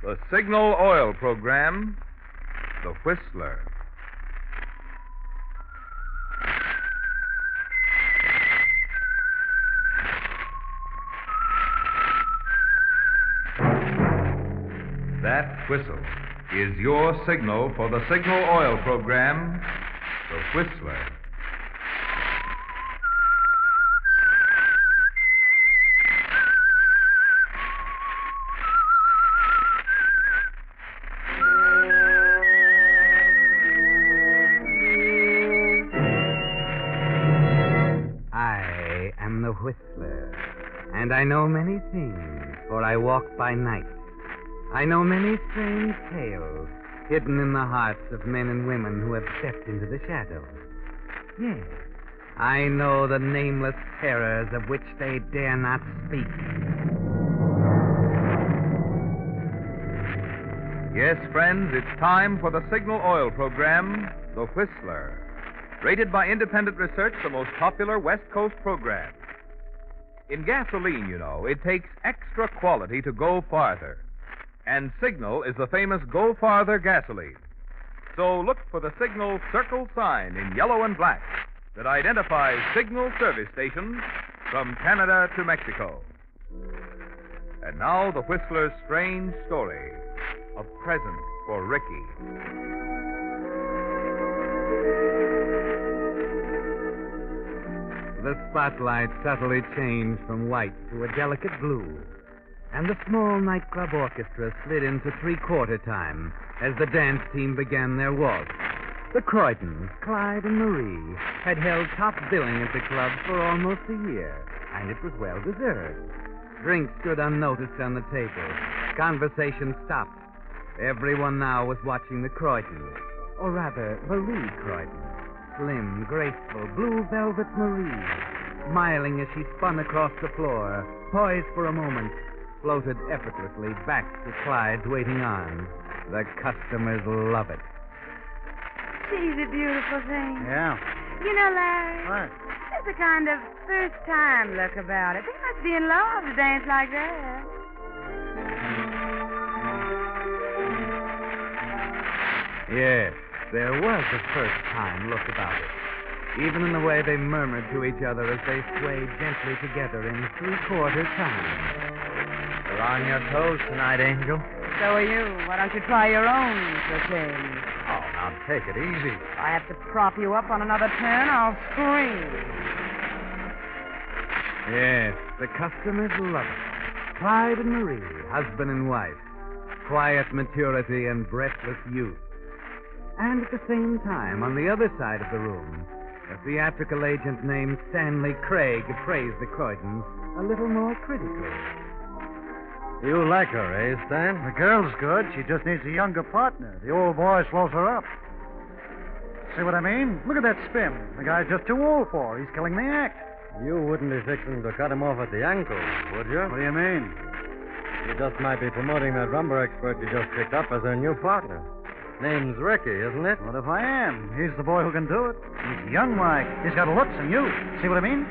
The Signal Oil Program, The Whistler. That whistle is your signal for the Signal Oil Program, The Whistler. I am the Whistler, and I know many things, for I walk by night. I know many strange tales hidden in the hearts of men and women who have stepped into the shadows. Yes, I know the nameless terrors of which they dare not speak. Yes, friends, it's time for the Signal Oil Program, The Whistler. Rated by independent research, the most popular West Coast program. In gasoline, you know, it takes extra quality to go farther. And Signal is the famous Go Farther gasoline. So look for the Signal circle sign in yellow and black that identifies Signal service stations from Canada to Mexico. And now the Whistler's strange story, A Present for Ricky. The spotlight subtly changed from white to a delicate blue, and the small nightclub orchestra slid into three-quarter time as the dance team began their waltz. The Croydons, Clyde and Marie, had held top billing at the club for almost a year, and it was well deserved. Drinks stood unnoticed on the table. Conversation stopped. Everyone now was watching the Croydons, or rather, Marie Croydon. Slim, graceful, blue velvet Marie, smiling as she spun across the floor, poised for a moment, floated effortlessly back to Clyde's waiting arms. The customers love it. She's a beautiful thing. Yeah. You know, Larry, What? there's a kind of first-time look about it. They must be in love to dance like that. Yes, there was a first-time look about it, even in the way they murmured to each other as they swayed gently together in three-quarter time. You're on your toes tonight, Angel. So are you. Why don't you try your own for a change? Oh, now take it easy. If I have to prop you up on another turn, I'll scream. Yes, the customers love it. Clyde and Marie, husband and wife. Quiet maturity and breathless youth. And at the same time, on the other side of the room, a theatrical agent named Stanley Craig appraised the Croydons a little more critically. You like her, eh, Stan? The girl's good. She just needs a younger partner. The old boy slows her up. See what I mean? Look at that spin. The guy's just too old for her. He's killing the act. You wouldn't be fixing to cut him off at the ankle, would you? What do you mean? You just might be promoting that rumber expert you just picked up as their new partner. Name's Ricky, isn't it? What if I am? He's the boy who can do it. He's young, Mike. He's got looks and youth. See what I mean?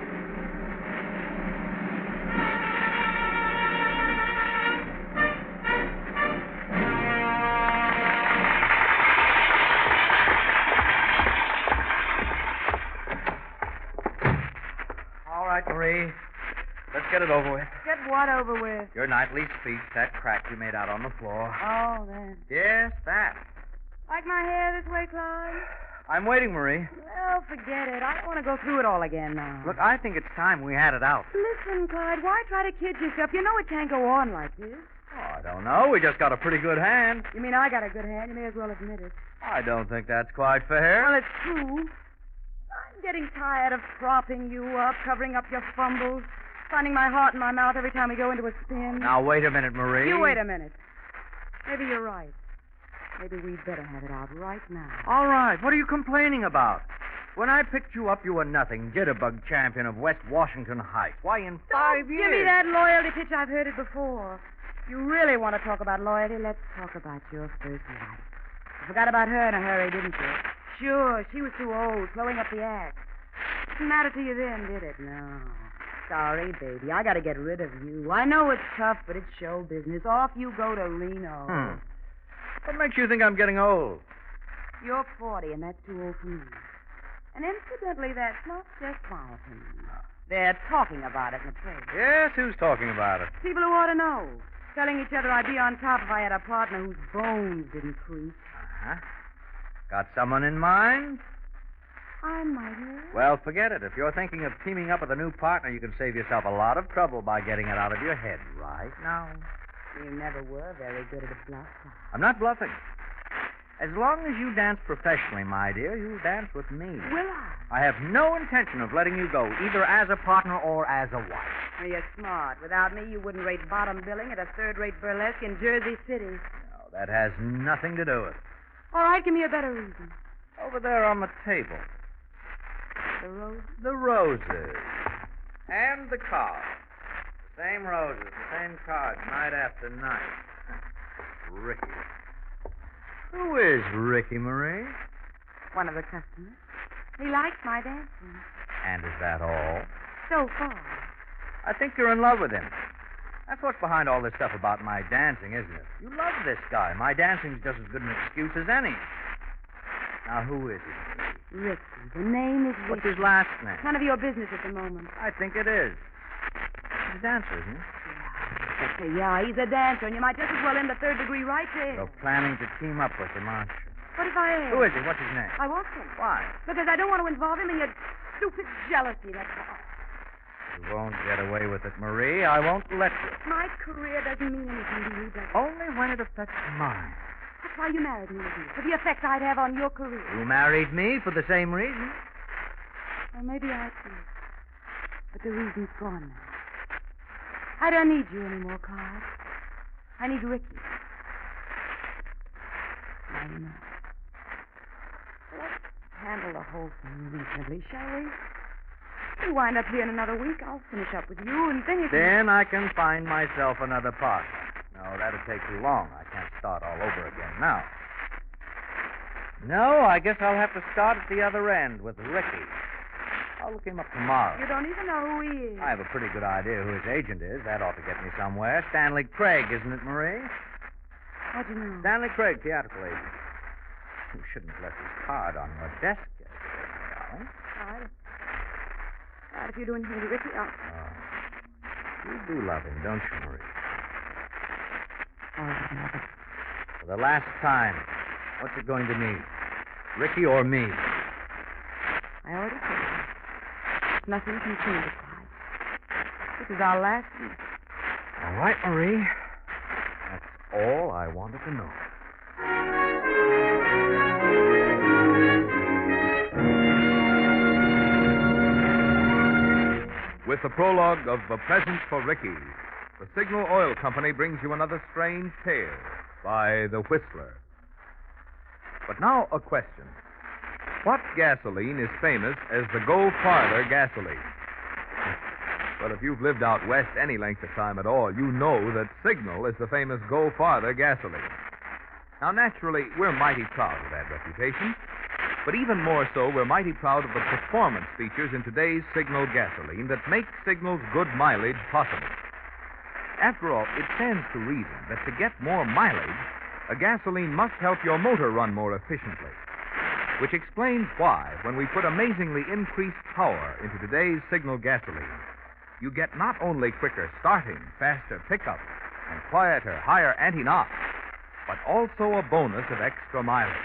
All right, Marie. Let's get it over with. Get what over with? Your nightly speech, that crack you made out on the floor. Oh, then. Yes, that. Like my hair this way, Clyde? I'm waiting, Marie. Well, forget it. I don't want to go through it all again now. Look, I think it's time we had it out. Listen, Clyde, why try to kid yourself? You know it can't go on like this. Oh, I don't know. We just got a pretty good hand. You mean I got a good hand? You may as well admit it. I don't think that's quite fair. Well, it's true. I'm getting tired of propping you up, covering up your fumbles, finding my heart in my mouth every time we go into a spin. Now, wait a minute, Marie. You wait a minute. Maybe you're right. Maybe we'd better have it out right now. All right. What are you complaining about? When I picked you up, you were nothing. Jitterbug champion of West Washington Heights. Why, in 5 years... Give me that loyalty pitch. I've heard it before. If you really want to talk about loyalty, let's talk about your first wife. You forgot about her in a hurry, didn't you? Sure, she was too old, slowing up the act. Didn't matter to you then, did it? No. sorry, baby. I got to get rid of you. I know it's tough, but it's show business. Off you go to Reno. What makes you think I'm getting old? You're 40, and that's too old for me. And incidentally, that's not just my opinion. They're talking about it in the trade. Yes, who's talking about it? People who ought to know. Telling each other I'd be on top if I had a partner whose bones didn't crease. Uh-huh. Got someone in mind? I might have. Well, forget it. If you're thinking of teaming up with a new partner, you can save yourself a lot of trouble by getting it out of your head right now. You never were very good at a bluff. I'm not bluffing. As long as you dance professionally, my dear, you'll dance with me. Will I? I have no intention of letting you go, either as a partner or as a wife. Well, you're smart. Without me, you wouldn't rate bottom billing at a third-rate burlesque in Jersey City. No, that has nothing to do with it. All right, give me a better reason. Over there on the table. The rose? The roses. And the cards. The same roses, the same cards, night after night. Ricky. Who is Ricky, Marie? One of the customers. He likes my dancing. And is that all? So far. I think you're in love with him. That's what's behind all this stuff about my dancing, isn't it? You love this guy. My dancing's just as good an excuse as any. Now, who is he? Ricky. The name is Ricky. What's his last name? None of your business at the moment. I think it is. He's a dancer, isn't he? Yeah, he's a dancer, and you might just as well end the third degree right there. You're planning to team up with him, aren't you? What if I am? Who is he? What's his name? I won't say. Why? Because I don't want to involve him in your stupid jealousy, that's all. You won't get away with it, Marie. I won't let you. My career doesn't mean anything to you, does it? Only when it affects mine. That's why you married me, isn't it? For the effect I'd have on your career. You married me for the same reason. Well, maybe I did. But the reason's gone now. I don't need you anymore, Clyde. I need Ricky. Now you know. Let's handle the whole thing reasonably, shall we? You wind up here in another week, I'll finish up with you, and then you can... Then I can find myself another partner. No, that'll take too long. I can't start all over again now. No, I guess I'll have to start at the other end with Ricky. I'll look him up tomorrow. You don't even know who he is. I have a pretty good idea who his agent is. That ought to get me somewhere. Stanley Craig, isn't it, Marie? How'd you know? Stanley Craig, theatrical agent. You shouldn't have left his card on your desk yesterday, darling. All right, if you do anything to Ricky, I'll... You do love him, don't you, Marie? All right, Mother. For the last time, what's it going to mean? Ricky or me? I already told you. Nothing can change it, Clyde. This is our last week. All right, Marie. That's all I wanted to know. With the prologue of The Present for Ricky, the Signal Oil Company brings you another strange tale by The Whistler. But now a question. What gasoline is famous as the Go Farther gasoline? Well, if you've lived out west any length of time at all, you know that Signal is the famous Go Farther gasoline. Now, naturally, we're mighty proud of that reputation, but even more so, we're mighty proud of the performance features in today's Signal gasoline that make Signal's good mileage possible. After all, it stands to reason that to get more mileage, a gasoline must help your motor run more efficiently. Which explains why, when we put amazingly increased power into today's Signal gasoline, you get not only quicker starting, faster pickup, and quieter, higher anti-knock, but also a bonus of extra mileage.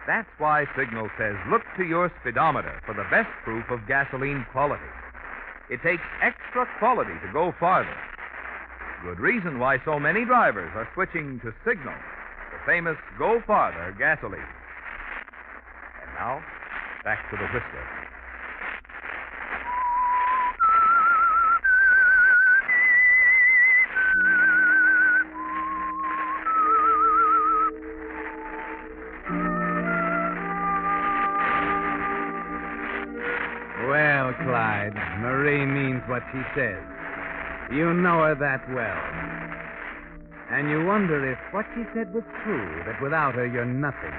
That's why Signal says look to your speedometer for the best proof of gasoline quality. It takes extra quality to go farther. Good reason why so many drivers are switching to Signal, the famous Go Farther gasoline. Now, back to the Whistler. Well, Clyde, Marie means what she says. You know her that well. And you wonder if what she said was true, that without her you're nothing.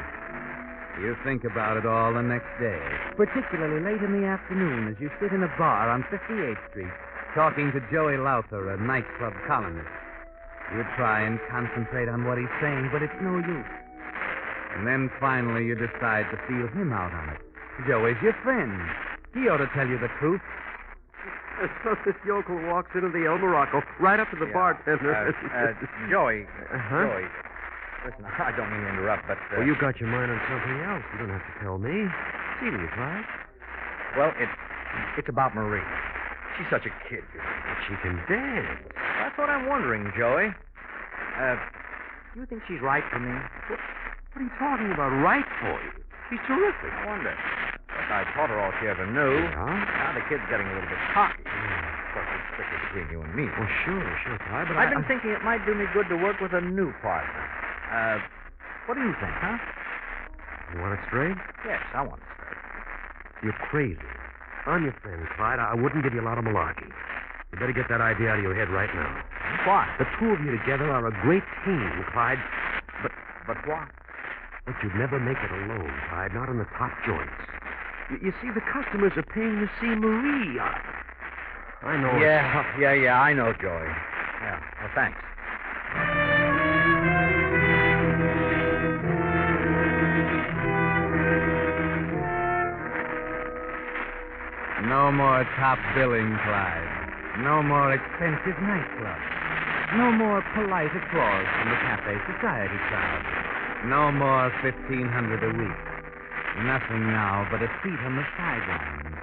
You think about it all the next day, particularly late in the afternoon as you sit in a bar on 58th Street, talking to Joey Lowther, a nightclub columnist. You try and concentrate on what he's saying, but it's no use. And then finally you decide to feel him out on it. Joey's your friend. He ought to tell you the truth. So this yokel walks into the El Morocco, right up to the bartender. Joey. Uh-huh. Joey. Listen, I don't mean to interrupt, but... Well, you got your mind on something else. You don't have to tell me. Serious, right? Well, it's about Marie. She's such a kid. But she can dance. That's what I'm wondering, Joey. You think she's right for me? What are you talking about? Right for you? She's terrific. I wonder. Look, I taught her all she ever knew. Yeah? Now the kid's getting a little bit cocky. Of course, it's strictly between you and me. Well, sure, Clyde, but I've been thinking it might do me good to work with a new partner. What do you think, huh? You want it straight? Yes, I want it straight. You're crazy. I'm your friend, Clyde. I wouldn't give you a lot of malarkey. You better get that idea out of your head right now. Why? The two of you together are a great team, Clyde. But why? But you'd never make it alone, Clyde, not in the top joints. You see, the customers are paying to see Marie. I know. Yeah, I know, Joey. Yeah, well, thanks. No more top billing, Clyde. No more expensive nightclubs. No more polite applause from the cafe society crowd. No more $1,500 a week. Nothing now but a seat on the sidelines,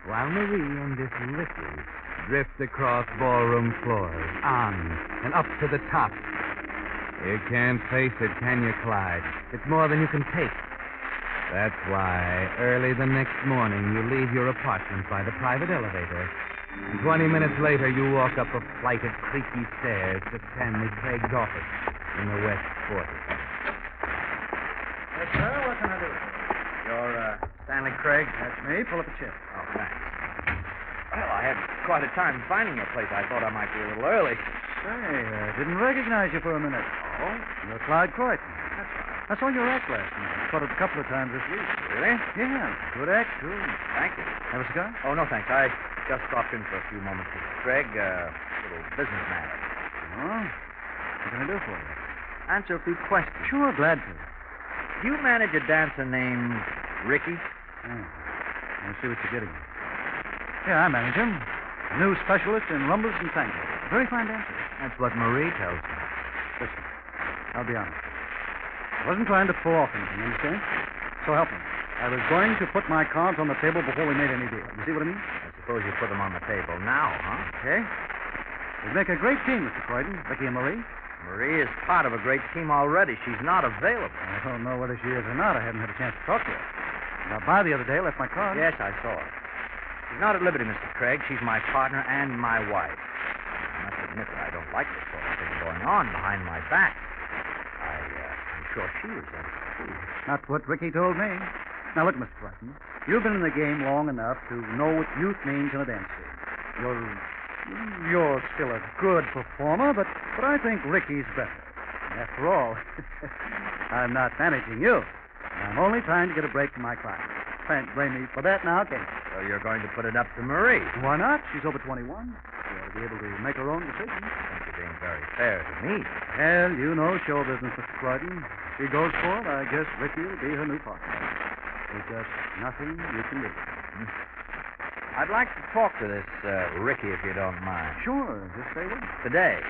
while Marie and this Ricky drift across ballroom floors, on and up to the top. You can't face it, can you, Clyde? It's more than you can take. That's why, early the next morning, you leave your apartment by the private elevator. And 20 minutes later, you walk up a flight of creaky stairs to Stanley Craig's office in the West 40. Yes, sir. What can I do? You're, Stanley Craig? That's me. Pull up a chair. Oh, thanks. Well, I had quite a time finding your place. I thought I might be a little early. Say, I didn't recognize you for a minute. Oh? You're Clyde Croydon. That's right. I saw your act last night. Caught it a couple of times this week. Really? Yeah, good act, too. Thank you. Have a cigar? Oh, no, thanks. I just stopped in for a few moments with Craig. Little business matter. Oh, what can I do for you? Answer a few questions. Sure, glad to. Do you manage a dancer named Ricky? Oh, I see what you're getting at. Yeah, I manage him. A new specialist in rumbas and tango. Very fine dancer. That's what Marie tells me. Listen, I'll be honest. I wasn't trying to pull off anything, understand? So help me. I was going to put my cards on the table before we made any deal. You see what I mean? I suppose you put them on the table now, huh? Okay. We'd make a great team, Mr. Croydon, Ricky and Marie. Marie is part of a great team already. She's not available. I don't know whether she is or not. I haven't had a chance to talk to her. Got by the other day, left my card. Yes, I saw her. She's not at liberty, Mr. Craig. She's my partner and my wife. I must admit that I don't like this sort of thing going on behind my back. I'm sure she resents it, too. Not what Ricky told me. Now, look, Mr. Croydon, you've been in the game long enough to know what youth means in a dance scene. You're still a good performer, but I think Ricky's better. After all, I'm not managing you. I'm only trying to get a break from my client. Can't blame me for that now, can you? So you're going to put it up to Marie. Why not? She's over 21. She ought to be able to make her own decisions. I think you're being very fair to me. Well, you know show business, Mr. Croydon. If she goes for it, I guess Ricky will be her new partner. There's just nothing you can do. I'd like to talk to this Ricky, if you don't mind. Sure, just say when. Today.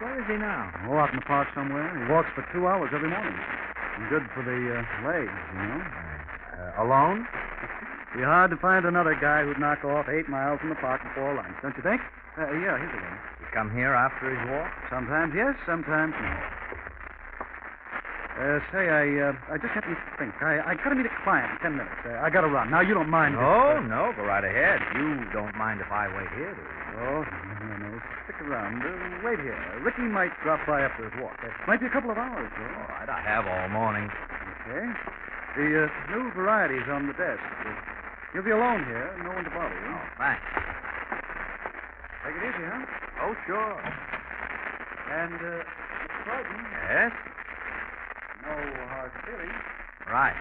Where is he now? Oh, out in the park somewhere. He walks for 2 hours every morning. Good for the legs, you know. Alone? Be hard to find another guy who'd knock off 8 miles from the park before lunch, don't you think? Yeah, he's again. You come here after his walk? Sometimes yes, sometimes no. Say, I just happened to think. I got to meet a client in 10 minutes. I got to run. Now, you don't mind. No, go right ahead. You don't mind if I wait here, do you? Oh, no. Stick around. Wait here. Ricky might drop by after his walk. Might be a couple of hours, though. All right, I have all morning. Okay. The new varieties on the desk. You'll be alone here. No one to bother you. Oh, thanks. Take it easy, huh? Oh, sure. And, Mr. Croydon. Yes? No hard feelings. Right.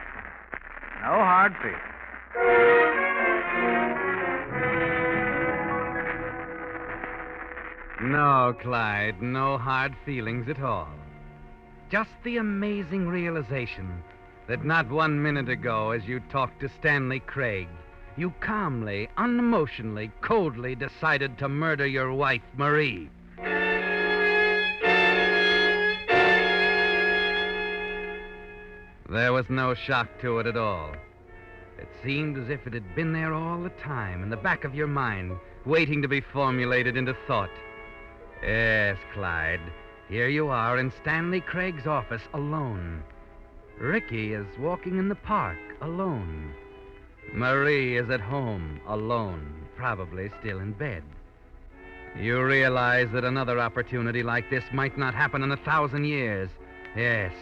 No hard feelings. No, Clyde, no hard feelings at all. Just the amazing realization that not 1 minute ago, as you talked to Stanley Craig, you calmly, unemotionally, coldly decided to murder your wife, Marie. There was no shock to it at all. It seemed as if it had been there all the time, in the back of your mind, waiting to be formulated into thought. Yes, Clyde, here you are in Stanley Craig's office, alone. Ricky is walking in the park, alone. Marie is at home, alone, probably still in bed. You realize that another opportunity like this might not happen in 1,000 years. Yes.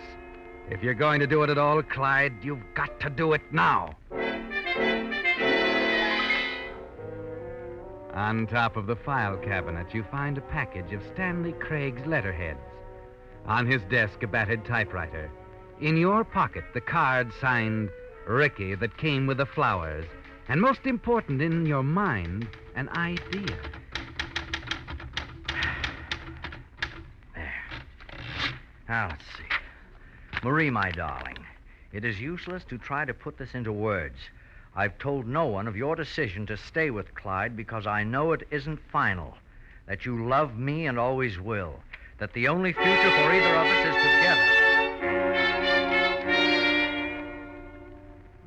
If you're going to do it at all, Clyde, you've got to do it now. On top of the file cabinet, you find a package of Stanley Craig's letterheads. On his desk, a battered typewriter. In your pocket, the card signed Ricky that came with the flowers. And most important, in your mind, an idea. There. Now, let's see. Marie, my darling, it is useless to try to put this into words. I've told no one of your decision to stay with Clyde because I know it isn't final. That you love me and always will. That the only future for either of us is together.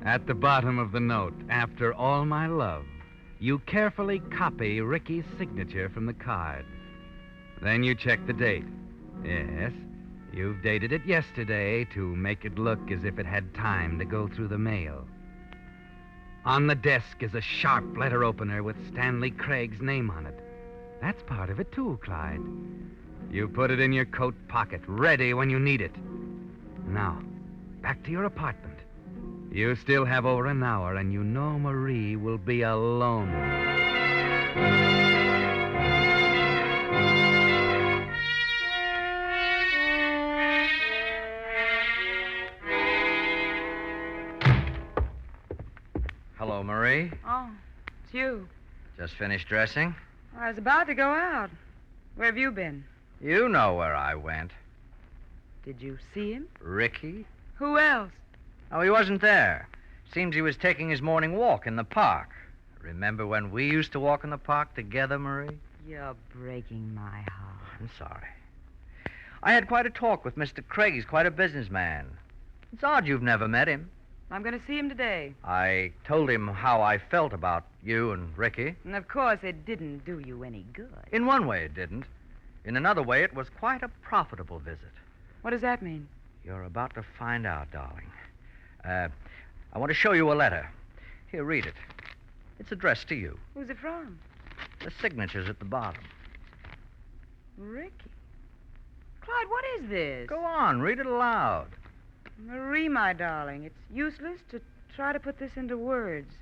At the bottom of the note, after all my love, you carefully copy Ricky's signature from the card. Then you check the date. Yes, you've dated it yesterday to make it look as if it had time to go through the mail. On the desk is a sharp letter opener with Stanley Craig's name on it. That's part of it, too, Clyde. You put it in your coat pocket, ready when you need it. Now, back to your apartment. You still have over an hour, and you know Marie will be alone. Hello, Marie. Oh, it's you. Just finished dressing? I was about to go out. Where have you been? You know where I went. Did you see him? Ricky? Who else? Oh, he wasn't there. Seems he was taking his morning walk in the park. Remember when we used to walk in the park together, Marie? You're breaking my heart. I'm sorry. I had quite a talk with Mr. Craig. He's quite a businessman. It's odd you've never met him. I'm going to see him today. I told him how I felt about you and Ricky. And of course, it didn't do you any good. In one way, it didn't. In another way, it was quite a profitable visit. What does that mean? You're about to find out, darling. I want to show you a letter. Here, read it. It's addressed to you. Who's it from? The signature's at the bottom. Ricky. Clyde, what is this? Go on, read it aloud. Marie, my darling, it's useless to try to put this into words.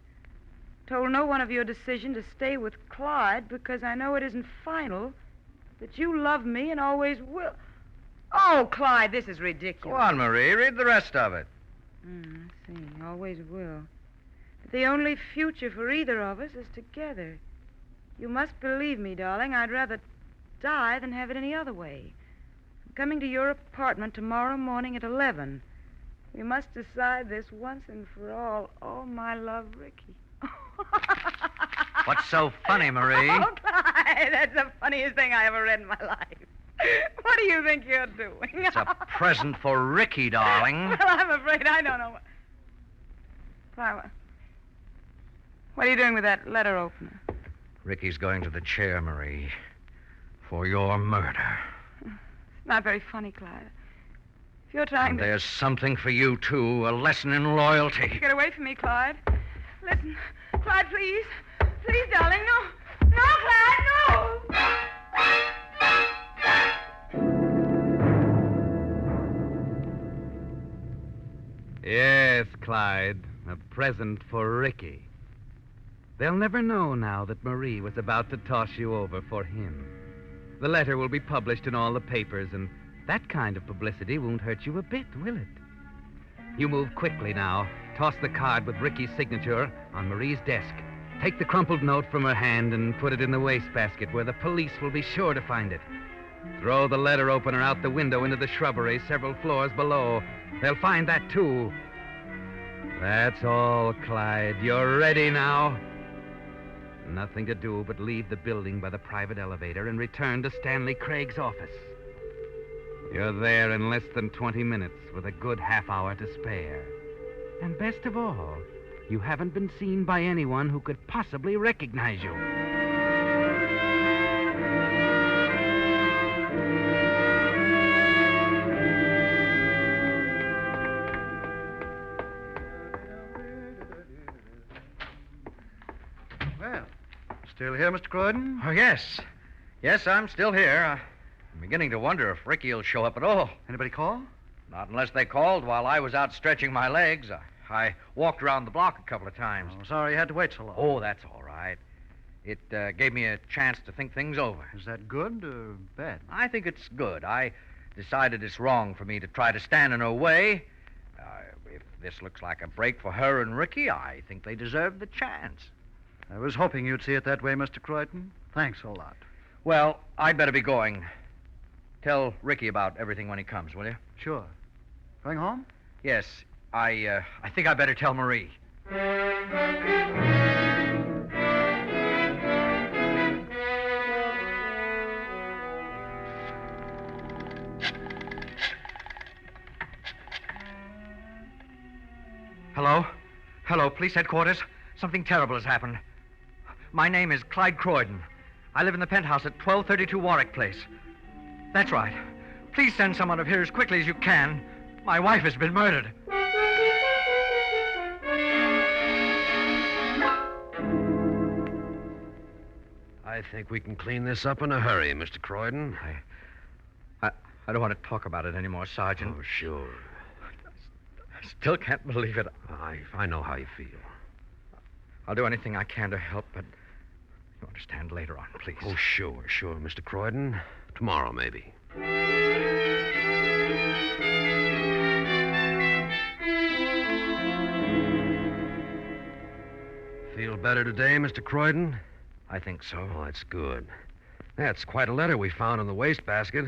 Told no one of your decision to stay with Clyde because I know it isn't final, that you love me and always will. Oh, Clyde, this is ridiculous. Go on, Marie, read the rest of it. I see. Always will. But the only future for either of us is together. You must believe me, darling. I'd rather die than have it any other way. I'm coming to your apartment tomorrow morning at 11. We must decide this once and for all. Oh, my love, Ricky. What's so funny, Marie? Oh, Clyde, that's the funniest thing I ever read in my life. What do you think you're doing? It's a present for Ricky, darling. Well, I'm afraid I don't know. Clyde, what are you doing with that letter opener? Ricky's going to the chair, Marie, for your murder. It's not very funny, Clyde. If you're trying And to... there's something for you, too, a lesson in loyalty. Get away from me, Clyde. Listen, Clyde, please. Please, darling, no. No, Clyde, no! Yes, Clyde, a present for Ricky. They'll never know now that Marie was about to toss you over for him. The letter will be published in all the papers, and that kind of publicity won't hurt you a bit, will it? You move quickly now. Toss the card with Ricky's signature on Marie's desk. Take the crumpled note from her hand and put it in the wastebasket where the police will be sure to find it. Throw the letter opener out the window into the shrubbery several floors below. They'll find that, too. That's all, Clyde. You're ready now. Nothing to do but leave the building by the private elevator and return to Stanley Craig's office. You're there in less than 20 minutes with a good half hour to spare. And best of all, you haven't been seen by anyone who could possibly recognize you. Well, still here, Mr. Croydon? Oh, yes. Yes, I'm still here. I'm beginning to wonder if Ricky will show up at all. Anybody call? Not unless they called while I was out stretching my legs. I walked around the block a couple of times. Oh, sorry you had to wait so long. Oh, that's all right. It gave me a chance to think things over. Is that good or bad? I think it's good. I decided it's wrong for me to try to stand in her way. If this looks like a break for her and Ricky, I think they deserve the chance. I was hoping you'd see it that way, Mr. Croydon. Thanks a lot. Well, I'd better be going. Tell Ricky about everything when he comes, will you? Sure. Going home? Yes. I think I'd better tell Marie. Hello? Hello, police headquarters. Something terrible has happened. My name is Clyde Croydon. I live in the penthouse at 1232 Warwick Place. That's right. Please send someone up here as quickly as you can. My wife has been murdered. I think we can clean this up in a hurry, Mr. Croydon. I don't want to talk about it anymore, Sergeant. Oh, sure. I still can't believe it. I know how you feel. I'll do anything I can to help, but you understand later on, please. Oh, sure, Mr. Croydon. Tomorrow, maybe. Feel better today, Mr. Croydon? I think so. Oh, that's good. That's quite a letter we found in the wastebasket.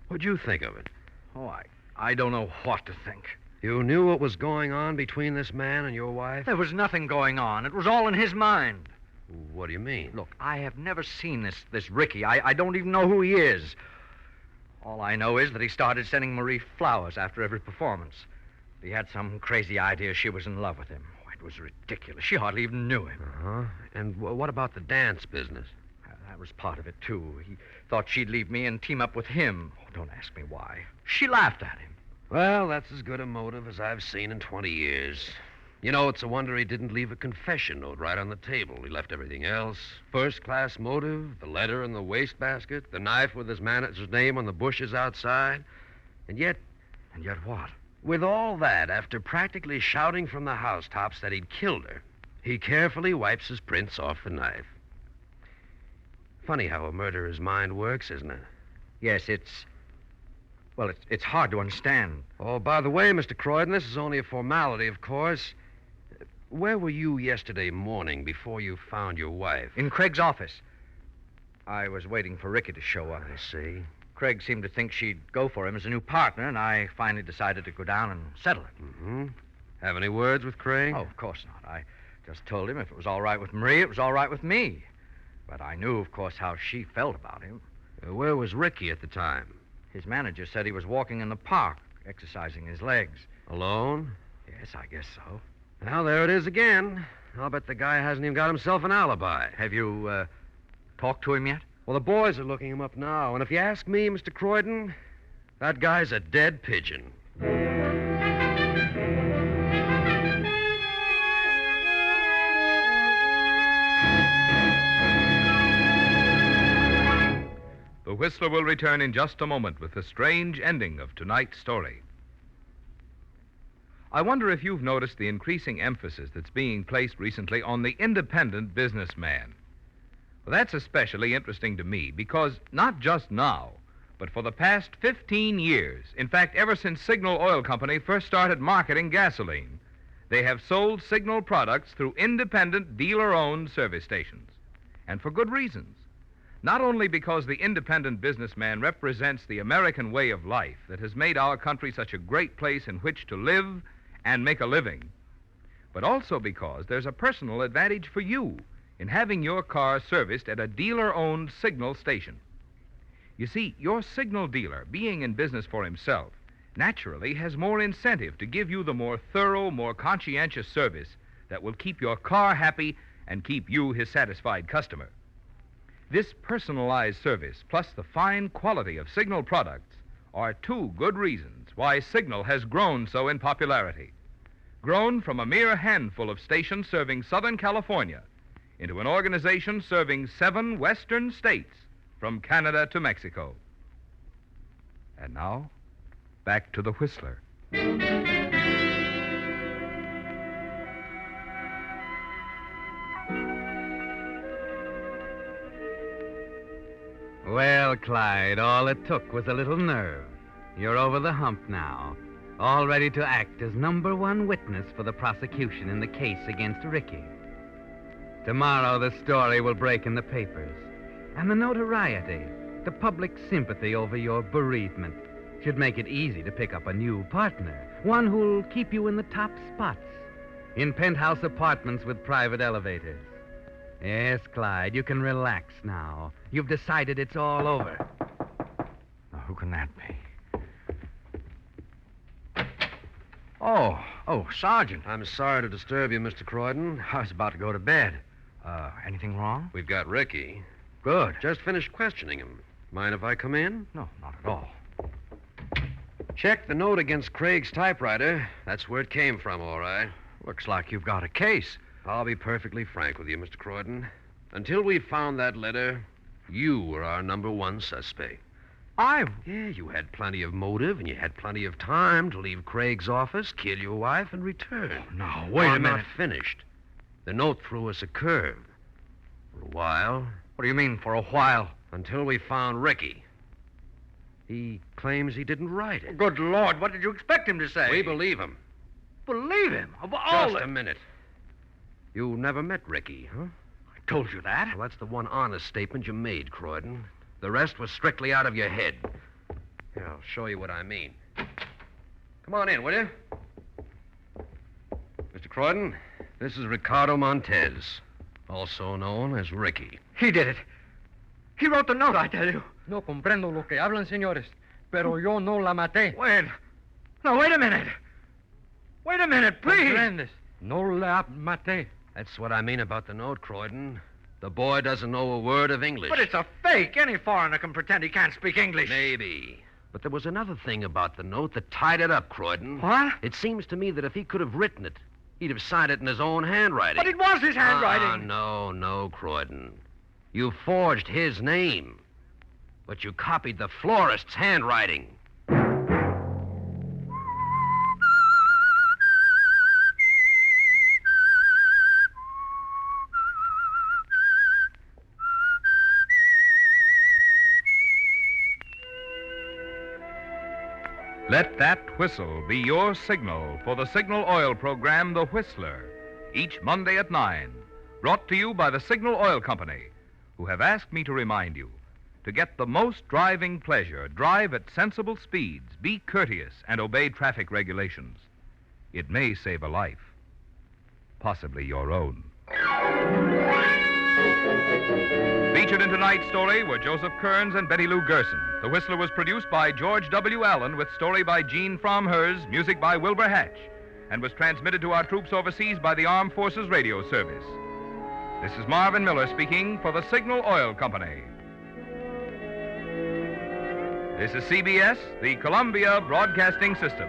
What'd you think of it? Oh, I don't know what to think. You knew what was going on between this man and your wife? There was nothing going on. It was all in his mind. What do you mean? Look, I have never seen this Ricky. I don't even know who he is. All I know is that he started sending Marie flowers after every performance. He had some crazy idea she was in love with him. Oh, it was ridiculous. She hardly even knew him. Uh-huh. And what about the dance business? That was part of it, too. He thought she'd leave me and team up with him. Oh, don't ask me why. She laughed at him. Well, that's as good a motive as I've seen in 20 years. You know, it's a wonder he didn't leave a confession note right on the table. He left everything else. First-class motive, the letter in the wastebasket, the knife with his manager's name on the bushes outside. And yet what? With all that, after practically shouting from the housetops that he'd killed her, he carefully wipes his prints off the knife. Funny how a murderer's mind works, isn't it? Yes, it's hard to understand. Oh, by the way, Mr. Croydon, this is only a formality, of course. Where were you yesterday morning before you found your wife? In Craig's office. I was waiting for Ricky to show up. I see. Craig seemed to think she'd go for him as a new partner, and I finally decided to go down and settle it. Mm-hmm. Have any words with Craig? Oh, of course not. I just told him if it was all right with Marie, it was all right with me. But I knew, of course, how she felt about him. Where was Ricky at the time? His manager said he was walking in the park, exercising his legs. Alone? Yes, I guess so. Well, there it is again. I'll bet the guy hasn't even got himself an alibi. Have you, talked to him yet? Well, the boys are looking him up now, and if you ask me, Mr. Croydon, that guy's a dead pigeon. The Whistler will return in just a moment with the strange ending of tonight's story. I wonder if you've noticed the increasing emphasis that's being placed recently on the independent businessman. Well, that's especially interesting to me because not just now, but for the past 15 years, in fact, ever since Signal Oil Company first started marketing gasoline, They have sold Signal products through independent dealer-owned service stations. And for good reasons. Not only because the independent businessman represents the American way of life that has made our country such a great place in which to live and make a living, but also because there's a personal advantage for you in having your car serviced at a dealer-owned Signal station. You see, your Signal dealer, being in business for himself, naturally has more incentive to give you the more thorough, more conscientious service that will keep your car happy and keep you his satisfied customer. This personalized service, plus the fine quality of Signal products, are two good reasons why Signal has grown so in popularity. Grown from a mere handful of stations serving Southern California into an organization serving 7 western states from Canada to Mexico. And now, back to the Whistler. Well, Clyde, all it took was a little nerve. You're over the hump now, all ready to act as #1 witness for the prosecution in the case against Ricky. Tomorrow, the story will break in the papers, and the notoriety, the public sympathy over your bereavement should make it easy to pick up a new partner, one who'll keep you in the top spots, in penthouse apartments with private elevators. Yes, Clyde, you can relax now. You've decided it's all over. Now, who can that be? Oh, Sergeant. I'm sorry to disturb you, Mr. Croydon. I was about to go to bed. Anything wrong? We've got Ricky. Good. Just finished questioning him. Mind if I come in? No, not at all. Check the note against Craig's typewriter. That's where it came from, all right. Looks like you've got a case. I'll be perfectly frank with you, Mr. Croydon. Until we found that letter, you were our #1 suspect. Yeah, you had plenty of motive, and you had plenty of time to leave Craig's office, kill your wife, and return. Now, wait a I'm minute. not finished. The note threw us a curve. For a while. What do you mean, for a while? Until we found Ricky. He claims he didn't write it. Good Lord, what did you expect him to say? We believe him. Believe him? Of all Just a minute. You never met Ricky, huh? I told you that. Well, that's the one honest statement you made, Croydon. The rest was strictly out of your head. Here, I'll show you what I mean. Come on in, will you? Mr. Croydon, this is Ricardo Montez, also known as Ricky. He did it. He wrote the note, I tell you. No comprendo lo que hablan, señores, pero yo no la maté. Wait. No, wait a minute. Wait a minute, please. Comprendes. No la maté. That's what I mean about the note, Croydon. The boy doesn't know a word of English. But it's a fake. Any foreigner can pretend he can't speak English. Maybe. But there was another thing about the note that tied it up, Croydon. What? It seems to me that if he could have written it, he'd have signed it in his own handwriting. But it was his handwriting. No, Croydon. You forged his name. But you copied the florist's handwriting. Let that whistle be your signal for the Signal Oil program, The Whistler, each Monday at 9. Brought to you by the Signal Oil Company, who have asked me to remind you to get the most driving pleasure, drive at sensible speeds, be courteous, and obey traffic regulations. It may save a life, possibly your own. Featured in tonight's story were Joseph Kearns and Betty Lou Gerson. The Whistler was produced by George W. Allen with story by Gene Fromhers, music by Wilbur Hatch, and was transmitted to our troops overseas by the Armed Forces Radio Service. This is Marvin Miller speaking for the Signal Oil Company. This is CBS, the Columbia Broadcasting System.